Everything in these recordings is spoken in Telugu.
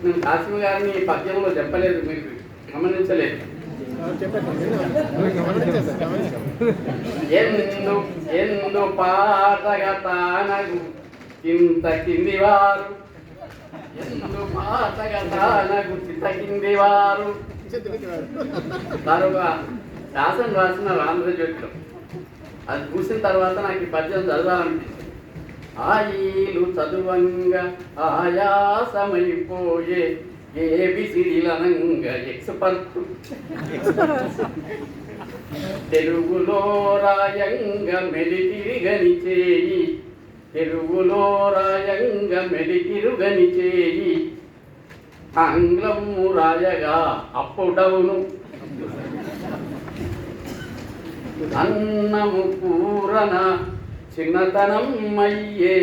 నేను కాశీ గారిని పద్యంలో చెప్పలేదు, మీరు గమనించలేదు. ఎందు ఎందు పాటగా తానగు చింత కింది వారు, ఎందు పాటగా తానగు చింత కింది వారు. తరువాత శాసనం రాసిన ఆంధ్రజ్యోతిలో అది చూసిన తర్వాత నాకు ఈ పద్యం చదవాలనిపించింది. ఆయిలు చదువంగా ఆయాసమైపోయే ఏబిసిడిలనంగా ఎక్స్పర్ట్, తెలుగులో రాయంగా మెలితిరుగని చేయి, తెలుగులో రాయంగా మెలితిరుగని చేయి, ఆంగ్లము రాయగా అప్పుడవును, అన్నము కూరన చిన్నతనం అయ్యే,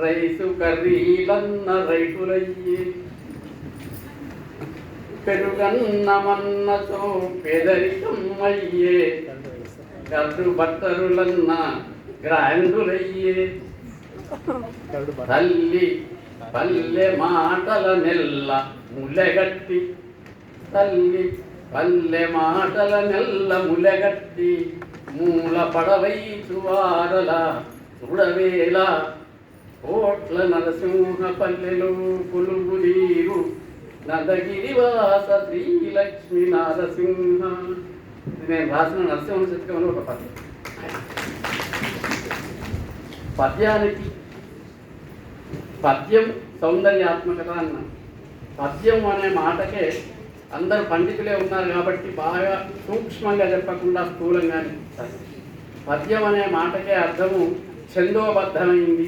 రైసు కర్రీలన్న రైతులయ్యే, పెరుగన్నమన్నతో పేదరికం అయ్యే, కర్రు బట్టరులన్న గ్రాండులయ్యే, తల్లి పల్లె మాటల నెల్ల ములెగట్టి, తల్లి పల్లె మాటల నెల్ల ములెగట్టి, మూల పడవై చువారల చూడవేళ, కోట్ల నరసింహ పల్లెలు పులుగులీరు, నందగిరివాస శ్రీలక్ష్మీ నారసింహ. నేను రాసిన నరసింహ శతకంలో ఒక పద్యం. పద్యానికి పద్యం సౌందర్యాత్మకత అన్నా. పద్యం అనే మాటకే అందరు పండితులే ఉన్నారు కాబట్టి బాగా సూక్ష్మంగా చెప్పకుండా స్థూలంగానే పద్యం అనే మాటకే అర్థము ఛందోబద్ధమైంది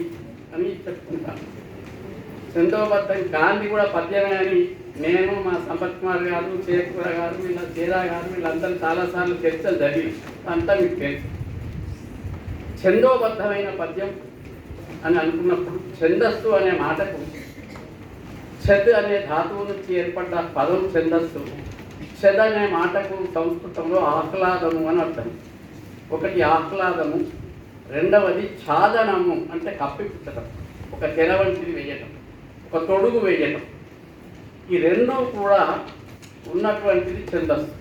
అని చెప్పుకుంటాను. ఛందోబద్ధం గాంధీ కూడా పద్యమే అని నేను, మా సంపత్ కుమార్ గారు, చేకూర గారు, చేరా గారు వీళ్ళందరూ చాలాసార్లు చర్చలు జరిగి అంతా మీకు తెలుసు. ఛందోబద్ధమైన పద్యం అని అనుకున్నప్పుడు ఛందస్సు అనే మాటకు ఛద్ అనే ధాతువు నుంచి ఏర్పడ్డ పదం ఛందస్సు. ఛద్ అనే మాటకు సంస్కృతంలో ఆహ్లాదము అని అర్థం. ఒకటి ఆహ్లాదము, రెండవది ఛాదనము అంటే కప్పిపుచ్చటం, ఒక తెర వంటిది వేయటం, ఒక తొడుగు వేయటం. ఈ రెండూ కూడా ఉన్నటువంటిది ఛందస్సు.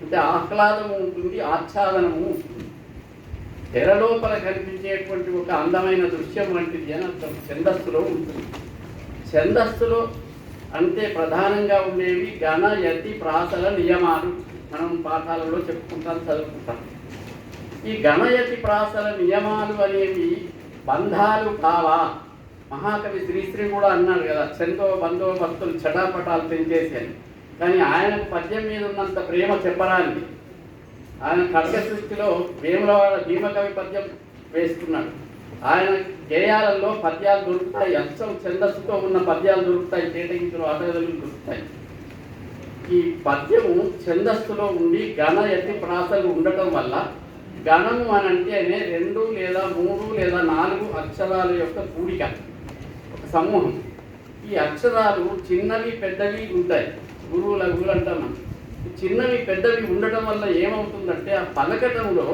అంటే ఆహ్లాదము ఉంటుంది, ఆచ్ఛాదనము ఉంటుంది. తెర లోపల కనిపించేటువంటి ఒక అందమైన దృశ్యం వంటిది అని అర్థం ఛందస్సులో ఉంటుంది. ఛందస్సులో అంటే ప్రధానంగా ఉండేవి గణ, యతి, ప్రాసల నియమాలు. మనం పాఠాలలో చెప్పుకుంటాం, చదువుకుంటాం. ఈ గణయతి ప్రాసల నియమాలు అనేవి బంధాలు కావా? మహాకవి శ్రీశ్రీ కూడా అన్నాడు కదా, ఛందో బందోబస్తులు చటాపటాలు పెంచేసి అని. కానీ ఆయనకు పద్యం మీద ఉన్నంత ప్రేమ చెప్పరానికి ఆయన ఖడ్గ సృష్టిలో వేములవాడ భీమకవి పద్యం వేసుకున్నాడు. ఆయన గేయాలలో పద్యాలు దొరుకుతాయి, అచ్చం ఛందస్సుతో ఉన్న పద్యాలు దొరుకుతాయి, కేటగింపులు అటగలు దొరుకుతాయి. ఈ పద్యము ఛందస్సులో ఉండి గణ, యతి, ప్రాసలు ఉండటం వల్ల గణము అని అంటేనే 2 లేదా 3 లేదా 4 అక్షరాల యొక్క కూడిక, ఒక సమూహం. ఈ అక్షరాలు చిన్నవి పెద్దవి ఉంటాయి, గురువు లఘువులు అంటాం మనం. చిన్నవి పెద్దవి ఉండటం వల్ల ఏమవుతుందంటే ఆ పలకటంలో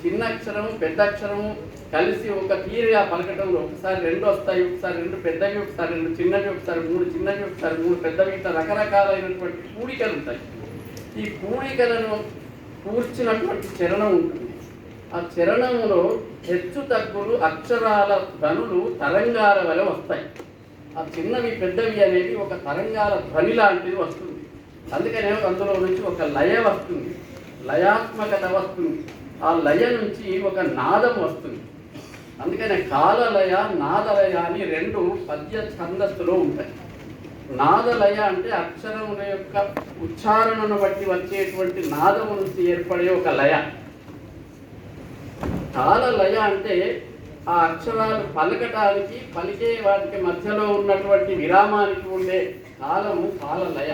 చిన్న అక్షరము పెద్ద అక్షరము కలిసి ఒక తీరుగా పలకటంలో ఒకసారి 2 వస్తాయి, ఒకసారి 2 పెద్దవి, ఒకసారి 2 చిన్నవి, ఒకసారి 3 చిన్నవి, ఒకసారి 3 పెద్దవి. ఇట్లా రకరకాలైనటువంటి కూడికలు ఉంటాయి. ఈ కూడికలను కూర్చినటువంటి చరణం ఉంటుంది. ఆ చరణంలో హెచ్చు తగ్గులు, అక్షరాల ధ్వనులు తరంగాల వలె వస్తాయి. ఆ చిన్నవి పెద్దవి అనేది ఒక తరంగాల ధ్వని లాంటిది వస్తుంది. అందుకనే అందులో నుంచి ఒక లయ వస్తుంది, లయాత్మకత వస్తుంది. ఆ లయ నుంచి ఒక నాదం వస్తుంది. అందుకనే కాలలయ, నాదలయ అని 2 పద్య ఛందస్సులో ఉంటాయి. నాదలయ అంటే అక్షరముల యొక్క ఉచ్చారణను బట్టి వచ్చేటువంటి నాదము నుంచి ఏర్పడే ఒక లయ. కాలలయ అంటే ఆ అక్షరాలు పలకటానికి, పలికే వాటికి మధ్యలో ఉన్నటువంటి విరామానికి ఉండే కాలము కాలలయ.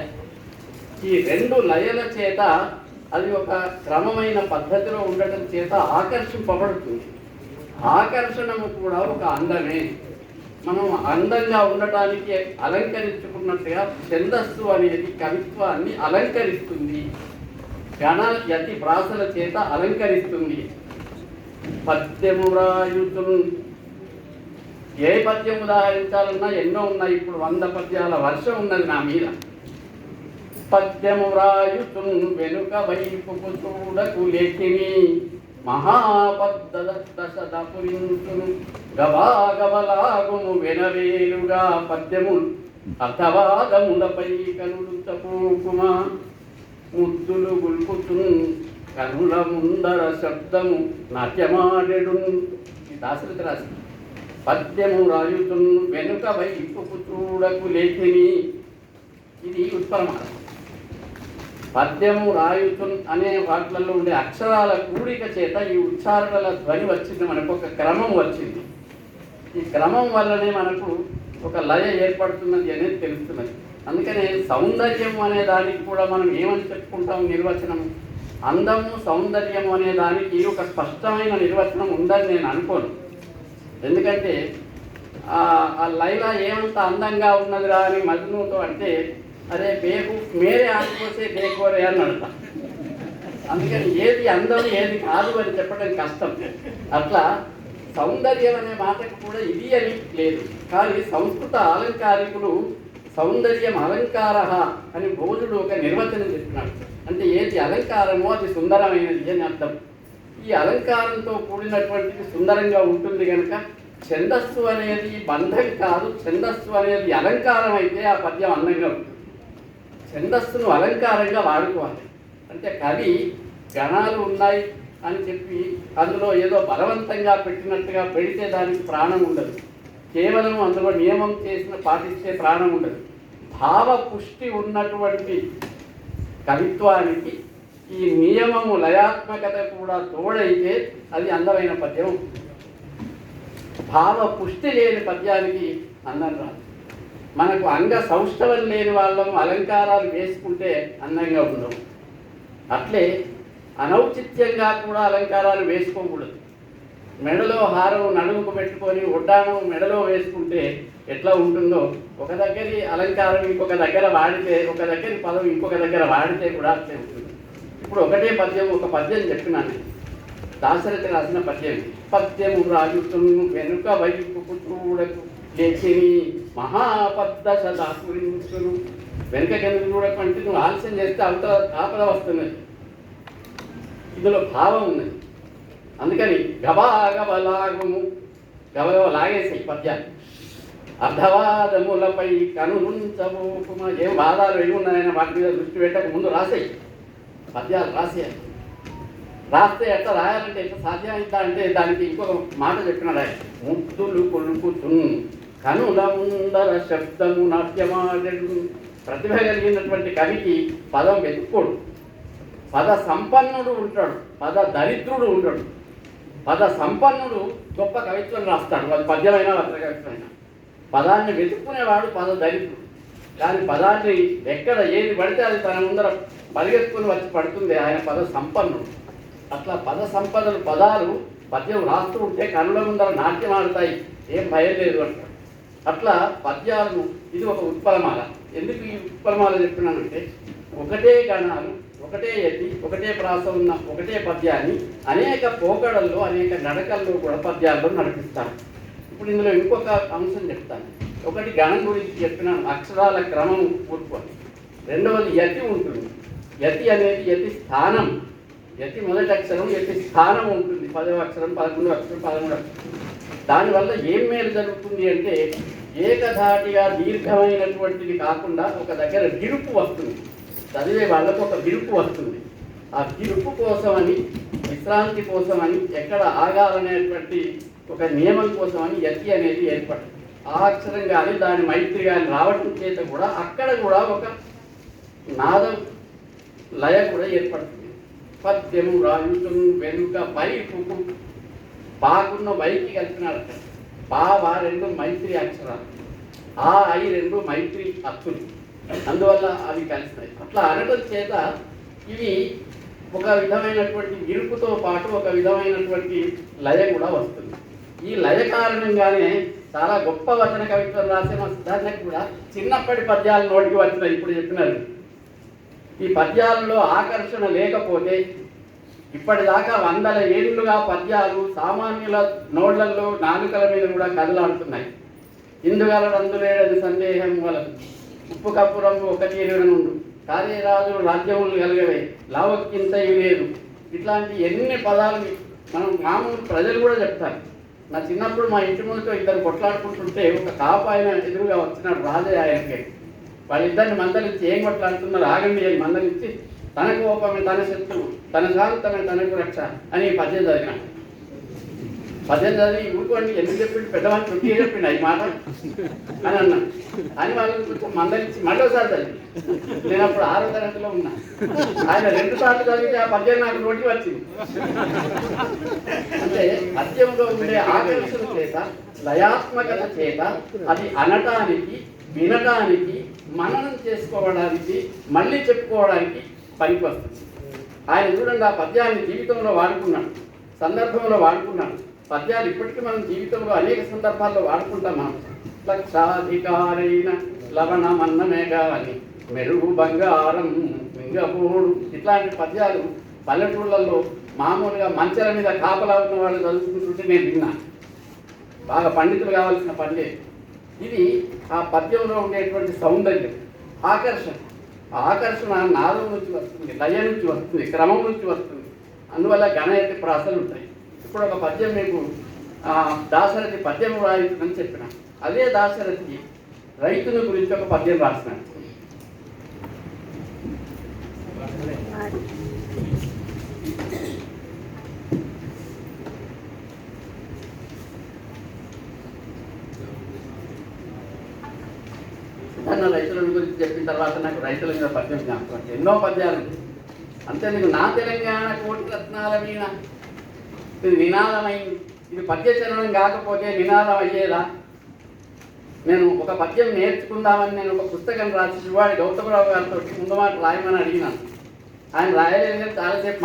ఈ 2 లయల చేత అది ఒక క్రమమైన పద్ధతిలో ఉండటం చేత ఆకర్షింపబడుతుంది. ఆకర్షణము కూడా ఒక అందమే. మనం అందంగా ఉండటానికి అలంకరించుకున్నట్టుగా ఛందస్సు అనేది కవిత్వాన్ని అలంకరిస్తుంది, గణ, యతి, ప్రాసల చేత అలంకరిస్తుంది. పద్యము రాయుతున్ ఏ పద్యం ఉదాహరించాలన్నా ఎన్నో ఉన్నాయి. ఇప్పుడు 100 పద్యాల వర్షం ఉన్నది నా మీద. పద్యము రాయుతున్ వెనుక వైపుకు చూడకు లేఖిని మహాపద్దశదపురించును గవాగవలాగుము వెనవేలుగా పద్యము అర్థవాదములపై కనులు తపూకుమా ముద్దులు గుల్పుతున్ కనుల ముందర శబ్దము నాట్యమాడెడు. ఈ దాశరథి రాసి పద్యము రాయుతున్ వెనుక వైపుకు చూడకు లేఖిని. ఇది ఉత్పలమాల. పద్యము రాయుతున్ అనే వాటిలలో ఉండే అక్షరాల కూడిక చేత ఈ ఉచ్చారణల ధ్వని వచ్చింది, మనకు ఒక క్రమం వచ్చింది. ఈ క్రమం వల్లనే మనకు ఒక లయ ఏర్పడుతున్నది అనేది తెలుస్తున్నది. అందుకనే సౌందర్యం అనే దానికి కూడా మనం ఏమని చెప్పుకుంటాం నిర్వచనం? అందము సౌందర్యము అనే దానికి ఒక స్పష్టమైన నిర్వచనం ఉందని నేను అనుకోను. ఎందుకంటే ఆ లైలా ఏమంత అందంగా ఉన్నదిరా అని మజ్నూతో అంటే అరే బేకు మేరే ఆడిపోతే బేకోరే అని అడతా. అందుకని ఏది అందం ఏది కాదు అని చెప్పడం కష్టం. అట్లా సౌందర్యం అనే మాటకు కూడా ఇది అని లేదు. కానీ సంస్కృత అలంకారికులు సౌందర్యం అలంకార అని భోజుడు ఒక నిర్వచనం చెప్పినాడు. అంటే ఏది అలంకారమో అది సుందరమైనది అని అర్థం. ఈ అలంకారంతో కూడినటువంటిది సుందరంగా ఉంటుంది కనుక ఛందస్సు అనేది బంధం కాదు, ఛందస్సు అనేది అలంకారం అయితే ఆ పద్యం అందంగా ఉంటుంది. ఛందస్సును అలంకారంగా వాడుకోవాలి. అంటే కవి గణాలు ఉన్నాయి అని చెప్పి అందులో ఏదో బలవంతంగా పెట్టినట్టుగా పెడితే దానికి ప్రాణం ఉండదు. కేవలం అందులో నియమం పాటిస్తే ప్రాణం ఉండదు. భావ పుష్టి ఉన్నటువంటి కవిత్వానికి ఈ నియమము లయాత్మకత కూడా తోడైతే అది అందమైన పద్యం. భావ పుష్టి లేని పద్యానికి అందం రాదు. మనకు అంగ సౌష్ఠవం లేని వాళ్ళము అలంకారాలు వేసుకుంటే అందంగా ఉండవు. అట్లే అనౌచిత్యంగా కూడా అలంకారాలు వేసుకోకూడదు. మెడలో హారం నడుముకు పెట్టుకొని ఒడ్డానం మెడలో వేసుకుంటే ఎట్లా ఉంటుందో, ఒక దగ్గర అలంకారం ఇంకొక దగ్గర వాడితే, ఒక దగ్గర పదం ఇంకొక దగ్గర వాడితే కూడా అట్లే ఉంటుంది. ఇప్పుడు ఒకటే పద్యం, ఒక పద్యం చెప్పినాను. దాశరథి రాసిన పద్యం. పద్యము రాయుతును వెనుక వైపుకు చూడకు లేచిని మహాపద్దశదపురించును. వెనుకకెందుకు చూడకు అంటే నువ్వు ఆలస్యం చేస్తే ఆపద వస్తున్నది. ఇందులో భావం ఉన్నది. అందుకని గబాగబలాగుము, గబగబ లాగేసాయి పద్యాలు. అర్ధవాదములపై కనులుంచబోకుమ. ఏం వాదాలు ఏమి ఉన్నాయని వాటి మీద దృష్టి పెట్టక ముందు రాసేయి పద్యాలు. రాసేయాలి. రాస్తే ఎట్లా రాయాలంటే ఎట్లా సాధ్యమైందా అంటే దానికి ఇంకొక మాట చెప్పినాడు ఆయన. ముద్దులు కొలుపుతున్ కనుల ముందర శబ్దము నాట్యమాడెడు. ప్రతిభ కలిగినటువంటి కవికి పదం వెతుక్కోడు. పద సంపన్నుడు ఉంటాడు, పద దరిద్రుడు ఉంటాడు. పద సంపన్నుడు గొప్ప కవిత్వం రాస్తాడు, అది పద్యమైనా వస్త్ర కవిత్వమైనా. పదాన్ని వెతుక్కునేవాడు పద దరిద్రుడు. కానీ పదాన్ని ఎక్కడ ఏది పడితే అది తన ముందర పరిగెత్తుకుని వచ్చి పడుతుంది. ఆయన పద సంపన్నుడు. అట్లా పద సంపదలు పదాలు పద్యం రాస్తూ ఉంటే కనుల ముందర నాట్యం ఆడతాయి, ఏం భయం లేదు అంటారు. అట్లా పద్యాలను ఇది ఒక ఉత్పలమాల. ఎందుకు ఈ ఉత్పలమాల చెప్తున్నానంటే ఒకటే గణాలు, ఒకటే యతి, ఒకటే ప్రాస ఉన్న ఒకటే పద్యాన్ని అనేక పోకడల్లో అనేక నడకల్లో కూడా పద్యాల్లో నడిపిస్తాను. ఇప్పుడు ఇందులో ఇంకొక అంశం చెప్తాను. ఒకటి గణం గురించి చెప్పినాను, అక్షరాల క్రమం కూర్పు. రెండవది యతి ఉంటుంది. యతి అనేది యతి స్థానం. యతి మొదటి అక్షరం, యతి స్థానం ఉంటుంది. 10వ అక్షరం, 11వ అక్షరం, 13వ అక్షరం. దానివల్ల ఏం మేలు జరుగుతుంది అంటే ఏకధాటిగా దీర్ఘమైనటువంటిది కాకుండా ఒక దగ్గర విరుపు వస్తుంది. చదివే వాళ్ళకు ఒక విరుపు వస్తుంది. ఆ విరుపు కోసమని, విశ్రాంతి కోసమని, ఎక్కడ ఆగాలనేటువంటి ఒక నియమం కోసమని యతి అనేది ఏర్పడుతుంది. ఆ అక్షరం కానీ దాని మైత్రి కానీ రావటం చేత కూడా అక్కడ కూడా ఒక నాదం లయ కూడా ఏర్పడుతుంది. పద్యము రాయుతును వెనుక వైపుకు, పాకున్న వైకి కలిపినాడు. వా రెండు మైత్రి అక్షరాలు, ఆ ఐ రెండు మైత్రి అచ్చులు, అందువల్ల అవి కలిసినాయి. అట్లా అనడం చేత ఇవి ఒక విధమైనటువంటి విరుపుతో పాటు ఒక విధమైనటువంటి లయ కూడా వస్తుంది. ఈ లయ కారణంగానే చాలా గొప్ప వచన కవిత్వం రాసే మా సిద్ధార్థకు కూడా చిన్నప్పటి పద్యాలు నోటికి వచ్చినాయి. ఇప్పుడు చెప్పినారు. ఈ పద్యాలలో ఆకర్షణ లేకపోతే ఇప్పటిదాకా వందల ఏళ్లుగా పద్యాలు సామాన్యుల నోళ్లలో నాలుకల మీద కూడా కదలాడుతున్నాయి. ఇందుగలడందులేడని సందేహం వలదు, ఉప్పు కప్పు రంగు ఒక తీరునుండు, కార్యరాజు రాజ్యములు కలగవే, లావక్కింతయు లేదు. ఇట్లాంటి ఎన్ని పదాలు మనం మామూలు ప్రజలు కూడా చెప్తారు. నా చిన్నప్పుడు మా ఇంటి ముందుతో ఇద్దరు కొట్లాడుకుంటుంటే ఒక కాపు ఆయన ఎదురుగా వచ్చినాడు, రాజయ్య ఆయనకి. వాళ్ళిద్దరిని మందలించి ఏం కొట్లాడుతున్నారు, ఆగండి అని మందలించి, తన కోపమే తన శత్రువు, తన శాంతమే తనకు రక్ష అని పద్యం చదివినాడు. పద్యం చదివి ఊరుకోండి ఎందుకు చెప్పిండు, పెద్దవాళ్ళు చుట్టి చెప్పిండు ఈ మాట అని అన్నాడు. అని వాళ్ళని కొంచెం మందలించి మళ్ళీసారి చదివి. నేను అప్పుడు 6వ తరగతిలో ఉన్నా. ఆయన 2 సార్లు చదివితే ఆ పద్యం నాకు నోటికి వచ్చింది. అంటే పద్యంలో ఉండే ఆకర్షణ చేత, లయాత్మకత చేత అది అనటానికి, వినటానికి, మననం చేసుకోవడానికి, మళ్ళీ చెప్పుకోవడానికి పనికి వస్తుంది. ఆయన చూడండి ఆ పద్యాన్ని జీవితంలో వాడుకున్నాడు, సందర్భంలో వాడుకున్నాడు. పద్యాలు ఇప్పటికీ మనం జీవితంలో అనేక సందర్భాల్లో వాడుకుంటాం. మనం లక్షాధికారైన లవణమన్నమే కావాలి, మెరుగు బంగారం మింగపోడు, ఇట్లాంటి పద్యాలు పల్లెటూళ్ళల్లో మామూలుగా మంచాల మీద కాపలా ఉన్న వాళ్ళు చదువుకుంటుంటే నేను విన్నాను. బాగా పండితులు కావాల్సిన పద్యం ఇది. ఆ పద్యంలో ఉండేటువంటి సౌందర్యం, ఆకర్షణ. ఆ ఆకర్షణ నాదం నుంచి వస్తుంది, లయ నుంచి వస్తుంది, క్రమం నుంచి వస్తుంది. అందువల్ల గణయతి ప్రాసలు ఉంటాయి. ఇప్పుడు ఒక పద్యం మీకు దాశరథి పద్యం రాయించమని చెప్పిన, అదే దాశరథి రైతుల గురించి ఒక పద్యం రాసినాడు. రైతుల గురించి చెప్పిన తర్వాత నాకు రైతుల మీద పద్యం జ్ఞాపకం. ఎన్నో పద్యాలు అంతే. నీకు నా తెలంగాణ కోటి రత్నాల వీణ, ఇది నినాదమైంది. ఇది పద్యచరణం కాకపోతే నినాదం అయ్యేదా? నేను ఒక పద్యం నేర్చుకుందామని నేను ఒక పుస్తకం రాసి శివాడి గౌతమరావు గారితో ముందు మాట రాయమని అడిగినాను. ఆయన రాయలేదు కానీ చాలాసేపు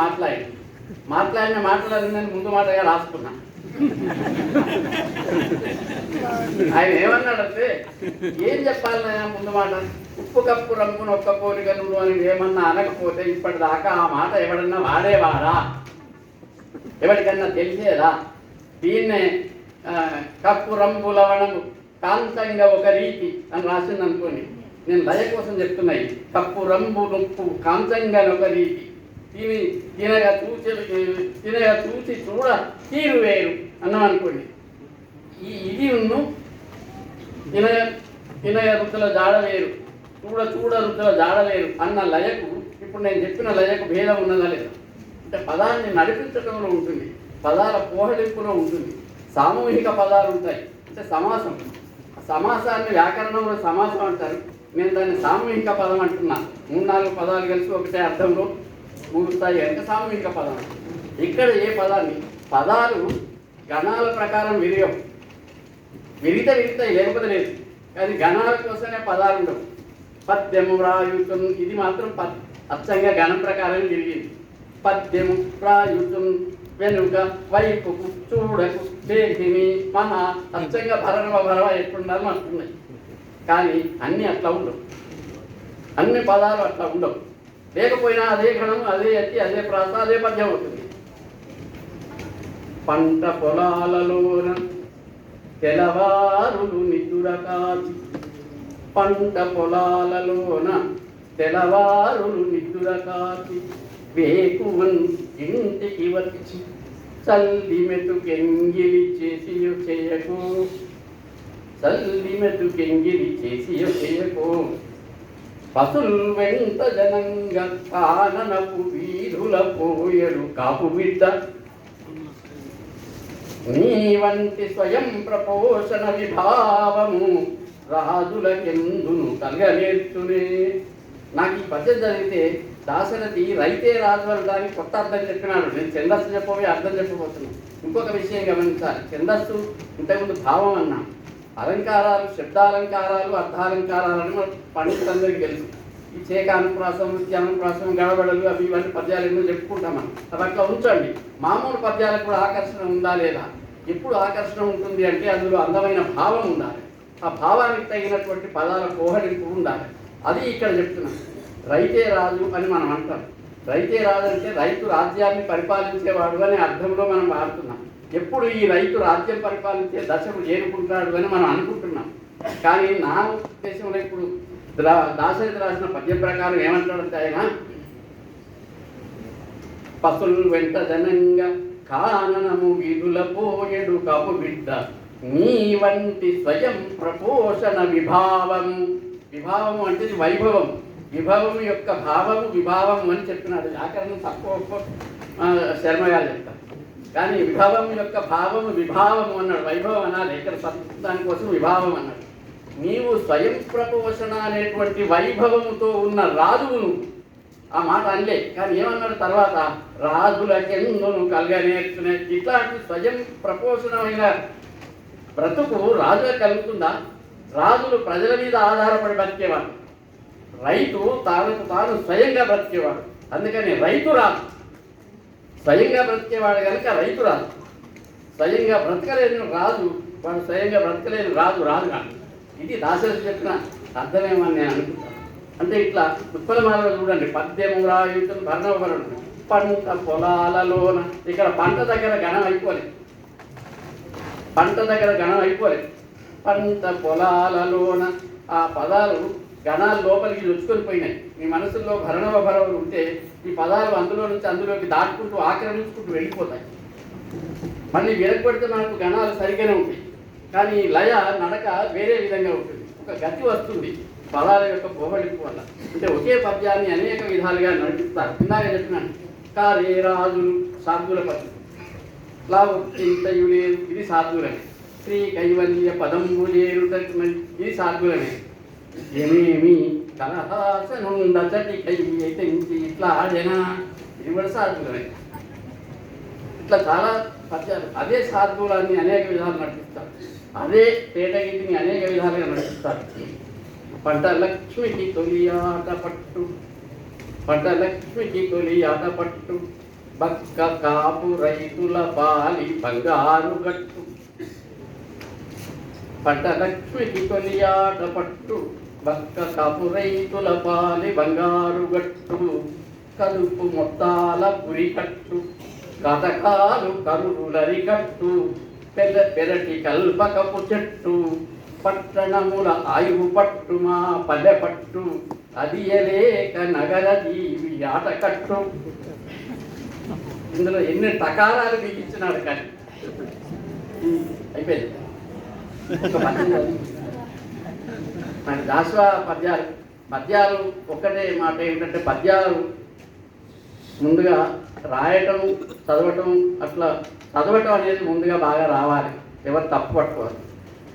మాట్లాడిన మాటలను నేను ముందు మాటగా రాసుకున్నా. ఆయన ఏమన్నాడంటే, ఏం చెప్పాలి నాయన ముందు మాట, ఉప్పు కప్పు రంగును ఒక్క పోలిక నువ్వు అని ఏమన్నా అనకపోతే ఇప్పటిదాకా ఆ మాట ఎవడన్నా వాడేవాడా, ఎవరికన్నా తెలిసేదా? దీన్నే కప్పు రంగు లవణము కాంతంగా ఒక రీతి అని రాసింది అనుకోండి. నేను లయ కోసం చెప్తున్నాయి. కప్పు రంగు నొప్పు కాంతంగా ఒక రీతి, తినగా చూసి చూడ తీరు వేరు అన్నాం అనుకోండి. ఇది ఉన్ను తినగ రుచుల జాడ వేరు, చూడ రుచుల జాడ వేరు అన్న లయకు, ఇప్పుడు నేను చెప్పిన లయకు భేదం ఉన్నదా లేదా? అంటే పదాన్ని నడిపించడంలో ఉంటుంది, పదాల పోహడింపులో ఉంటుంది. సామూహిక పదాలు ఉంటాయి, అంటే సమాసం. సమాసాన్ని వ్యాకరణంలో సమాసం అంటారు. నేను దాన్ని సామూహిక పదం అంటున్నా. 3-4 పదాలు కలిసి ఒకటే అర్థంలో ముగుస్తాయి అంటే సామూహిక పదం. ఇక్కడ ఏ పదాన్ని, పదాలు గణాల ప్రకారం విరిగితాయి, లేకపోతే లేదు. కానీ గణాల కోసమే పదాలు ఉండవు. పద్యము రాయుతం, ఇది మాత్రం అచ్చంగా గణం ప్రకారం విరిగింది. పద్యము రాయుతం, వెనుక వైపుకు చూడకు దేహిని మహా, అచ్చంగా భరవ ఎట్లుండాలని అంటున్నాయి. కానీ అన్నీ అట్లా ఉండవు, అన్ని పదాలు అట్లా ఉండవు. లేకపోయినా అదే గణం, అదే ఎత్తి, అదే ప్రాస, అదే పద్యం అవుతుంది. పంట పొలాలలోన తెలవారులు నిద్ర కాచి, పంట పొలాలలోన తెలవారులు నిద్ర కాచి, వేకువన్ ఇంటికి వచ్చి చల్లి మెతుకెంగిలి చేసి చేయకు, చల్లి మెతుకెంగిలి చేసి చేయకు, పసుల్ వెంట జనంగా కాననపు వీధుల పోయడు కాపు బిడ్డ, నీ వంటి స్వయం ప్రపోషణ విభావము రాజులకెందును కలగనేర్చునే. నాకు ఈ పద్యం చదివితే దాశరథి రైతే రాజు అనడానికి కొత్త అర్థం చెప్పినాడు. నేను ఛందస్సు చెప్పబోయి అర్థం చెప్పబోతున్నాను. ఇంకొక విషయం గమనించాలి. ఛందస్సు ఇంతకుముందు భావం అన్నా, అలంకారాలు, శబ్దాలంకారాలు, అర్థాలంకారాలని మన పండితులందరికీ తెలుసు. ఈ చేక అనుప్రాసం, అనుప్రాసం, గడబడలు, అవి ఇవన్నీ పద్యాలు ఎన్నో చెప్పుకుంటామని. అవి అట్లా ఉంచండి. మామూలు పద్యాలకు కూడా ఆకర్షణ ఉందా లేదా? ఎప్పుడు ఆకర్షణ ఉంటుంది అంటే అందులో అందమైన భావం ఉండాలి. ఆ భావానికి తగినటువంటి పదాల పోహడింపు ఉండాలి. అది ఇక్కడ చెప్తున్నాం. రైతే రాజు అని మనం అంటాం. రైతే రాదంటే రైతు రాజ్యాన్ని పరిపాలించేవాడు అనే అర్థంలో మనం వాడుతున్నాం. ఎప్పుడు ఈ రైతు రాజ్యం పరిపాలించే దశకు చేరుకుంటాడు అని మనం అనుకుంటున్నాం. కానీ నా ఉద్దేశంలో ఇప్పుడు దాశరథి రాసిన పద్యం ప్రకారం ఏమంటాడంటే ఆయన, పసులు వెంట జనంగా కాననము వీధుల పోయెడు కపు బిడ్డ నీ వంటి స్వయం ప్రపోషణ విభావము. విభావము అంటే వైభవం, విభవం యొక్క భావము విభావము అని చెప్పినాడు. వ్యాకరణం తక్కువ శర్మ గారు చెప్తారు. కానీ విభవం యొక్క భావము విభావము అన్నాడు. వైభవం అన్నాడు ఇక్కడ దానికోసం విభావం అన్నాడు. నీవు స్వయం ప్రపోషణ అనేటువంటి వైభవముతో ఉన్న రాజువును, ఆ మాట అనలే కానీ ఏమన్నాడు తర్వాత, రాజులకెందును కలగనేర్చునే. ఇట్లాంటి స్వయం ప్రపోషణమైన బ్రతుకు రాజులకు కలుగుతుందా? రాజులు ప్రజల మీద ఆధారపడి బతికేవాడు, రైతు తాను స్వయంగా బ్రతికేవాడు. అందుకని రైతు రాజు, స్వయంగా బ్రతికేవాడు కనుక రైతు రాజు. స్వయంగా బ్రతకలేని రాజు, వాడు స్వయంగా బ్రతకలేని రాజు కాదు. ఇది దాశరథి చెప్పిన అర్థమేమని నేను అనుకుంటాను. అంటే ఇట్లా ఉత్పలమాలలో చూడండి, పద్యము రాయుతులు భరణవరుడు పంట పొలాలలోన. ఇక్కడ పంట దగ్గర గణం అయిపోలేదు, పంట దగ్గర గణం అయిపోలేదు. పంట పొలాలలోన ఆ పదాలు గణాలు లోపలికి రుచుకొని పోయినాయి. మీ మనసులో భరణవరుడు ఉంటే ఈ పదాలు అందులో నుంచి అందులోకి దాటుకుంటూ ఆక్రమించుకుంటూ వెళ్ళిపోతాయి. మళ్ళీ విరగొడితే మనకు గణాలు సరిగ్గానే ఉంటాయి, కానీ లయ నడక వేరే విధంగా ఉంటుంది. ఒక గతి వస్తుంది పదాల యొక్క పోవడింపు వల్ల. అంటే ఒకే పద్యాన్ని అనేక విధాలుగా నడిపిస్తారు. ఇందాక చెప్పినాను, కారే రాజులు సాధువుల పద్యం, లావులే ఇది సాధువులనే, శ్రీ కైవల్య పదంబు చేరుటని ఇది సాధువులనే, ఏమేమి కలహాసనుండచటి కైంచి ఇట్లా ఆడేనా ఇది కూడా సాధువులనే. ఇట్లా చాలా పద్యాలు అదే సాధువులని అనేక విధాలు నడిపిస్తారు. అదే పేటగీతిని అనేక విధాలుగా నడిపిస్తారు. పంట లక్ష్మికి తొలి ఆట పట్టు, పంట లక్ష్మికి తొలి ఆట పట్టు, బక్క కాపు రైతుల పాలి బంగారు గట్టు. పంట లక్ష్మికి తొలి ఆట పట్టు, బక్క కాపు రైతుల పాలి బంగారు గట్టు. కలుపు మొత్తాల పురి కట్టు, కథకాలు కరువులరి కట్టు. పెరటి కల్పకపు చెట్టు, పట్టణముల ఆయువు పట్టు మా పల్లె పట్టు. అదియలేక నగర జీవి ఆట కట్టు. ఇందులో ఎన్ని టకారాలు బిగించినాడు కానీ అయిపోయింది. మన దాసా పద్యాలు ఒక్కటే మాట ఏమిటంటే, పద్యాలు ముందుగా రాయటం చదవటం, అట్లా చదవటం అనేది ముందుగా బాగా రావాలి, ఎవరు తప్పు పట్టుకోవాలి.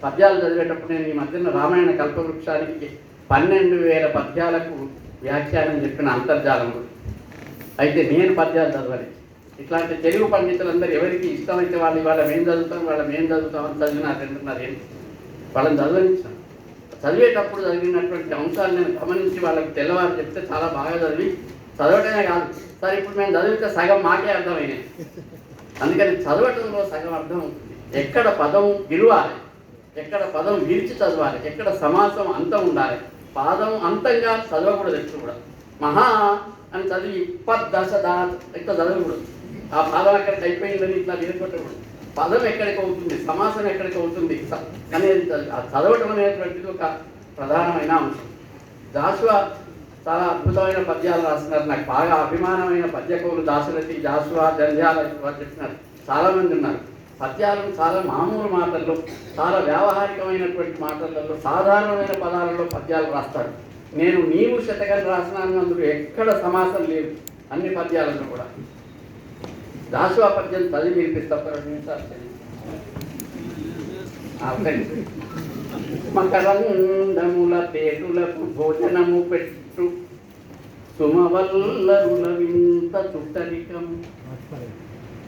పద్యాలు చదివేటప్పుడు నేను ఈ మధ్యన రామాయణ కల్పవృక్షానికి 12,000 పద్యాలకు వ్యాఖ్యానం చెప్పిన అంతర్జాలంలో. అయితే నేను పద్యాలు చదవాలి. ఇట్లాంటి తెలుగు పండితులందరూ ఎవరికి ఇష్టమైతే వాళ్ళు ఇవాళ మేము చదువుతాం అని చదివినారు అంటున్నారు. ఏంటి వాళ్ళని చదివించాను. చదివేటప్పుడు చదివినటువంటి అంశాలు నేను గమనించి వాళ్ళకి తెల్లవారు చెప్తే చాలా బాగా చదవటమే కాదు సార్, ఇప్పుడు మేము చదివితే సగం మాకే అర్థమైనాయి. అందుకని చదవటంలో సగం అర్థం అవుతుంది. ఎక్కడ పదం విలువాలి, ఎక్కడ పదం విరిచి చదవాలి, ఎక్కడ సమాసం అంతం ఉండాలి. పాదం అంతంగా చదవకూడదు. ఎప్పుడు కూడా మహా అని చదివి దశ ఇట్లా చదవకూడదు. ఆ పాదం ఎక్కడికి అయిపోయిందని ఇట్లా విరగొట్టకూడదు. పదం ఎక్కడికి అవుతుంది, సమాసం ఎక్కడికి అవుతుంది అనేది చదవటం అనేటువంటిది ఒక ప్రధానమైన అంశం. జాషువా చాలా అద్భుతమైన పద్యాలు రాస్తున్నారు. నాకు బాగా అభిమానమైన పద్యకవులు దాశరథి, జాషువా, జంధ్యాల చెప్పినారు. చాలామంది ఉన్నారు. పద్యాలను చాలా మామూలు మాటల్లో, చాలా వ్యావహారికమైనటువంటి మాటలలో, సాధారణమైన పదాలలో పద్యాలు రాస్తాడు. నేను నీవు శతకం రాసినాను, అందులో ఎక్కడ సమాసం లేదు అన్ని పద్యాలలో కూడా. జాషువా పద్యం చదివి వినిపిస్తా 2 నిమిషాలు. మకరందముల తేటులకు భోజనము పెట్టు, సుమవల్లరుల వింత చుట్టరికం.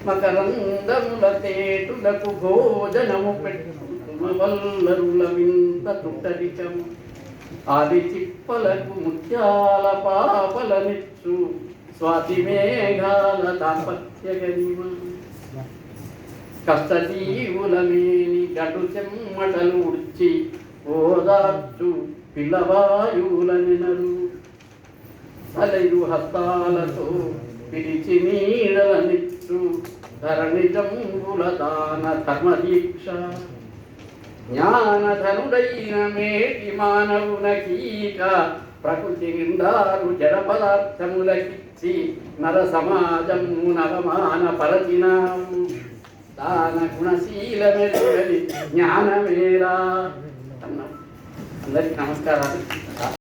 మకరందముల తేటులకు భోజనము పెట్టు, సుమవల్లరుల వింత చుట్టరికం. ఆది చిప్పలకు ముత్యాల పాపలనిచ్చు, స్వాతి మేఘాల దాంపత్య గరిమ. కష్టజీవుల మేని గడు చెమ్మటలు ఉడ్చి, ఓదార్చు పిల్లవాయువుల నెనరు. అలయు హస్తాలతో పిలిచి నీడలనిచ్చు ధరణిజంబుల దాన ధర్మదీక్ష జ్ఞానధనుడైన మేటి మానవునకీక ప్రకృతి నిండారు జడ పదార్థములకిచ్చి నర సమాజము నవమాన పరచినాం దాన గుణశీలమెరుగని జ్ఞానమేరా అన్నాం. అందరికీ నమస్కారాలు.